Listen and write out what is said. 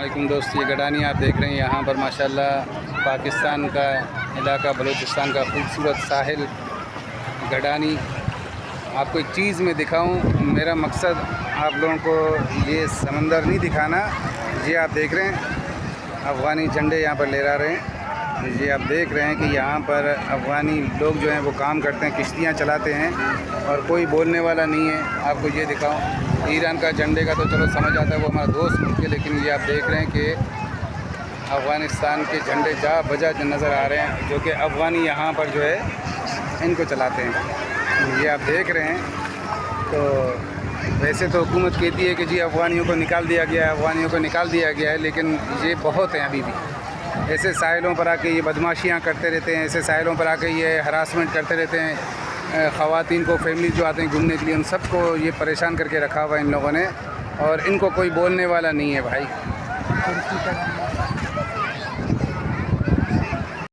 अस्सलामुअलैकुम दोस्त, ये गडानी आप देख रहे हैं। यहाँ पर माशाल्लाह पाकिस्तान का इलाका, बलूचिस्तान का खूबसूरत साहिल गडानी। आपको एक चीज़ मैं दिखाऊं, मेरा मकसद आप लोगों को ये समंदर नहीं दिखाना। ये आप देख रहे हैं अफ़गानी झंडे यहाँ पर लहरा रहे हैं। ये आप देख रहे हैं कि यहाँ पर अफ़गानी लोग जो हैं वो काम करते हैं, किश्तियाँ चलाते हैं और कोई बोलने वाला नहीं है। आपको ये दिखाऊं, ईरान का झंडे का तो चलो समझ आता है, वो हमारा दोस्त मुल्क है, लेकिन ये आप देख रहे हैं कि अफ़गानिस्तान के झंडे जा बजा नज़र आ रहे हैं, जो कि अफ़गानी यहाँ पर जो है इनको चलाते हैं। ये आप देख रहे हैं। तो वैसे तो हुकूमत कहती है कि जी अफ़गानियों को निकाल दिया गया है, अफ़गानियों को निकाल दिया गया है, लेकिन ये बहुत हैं अभी भी। ऐसे साहिलों पर आके ये बदमाशियाँ करते रहते हैं, ऐसे साहिलों पर आके ये हरासमेंट करते रहते हैं। ख़वातीन को, फैमिली जो आते हैं घूमने के लिए, उन सबको ये परेशान करके रखा हुआ है इन लोगों ने, और इनको कोई बोलने वाला नहीं है भाई।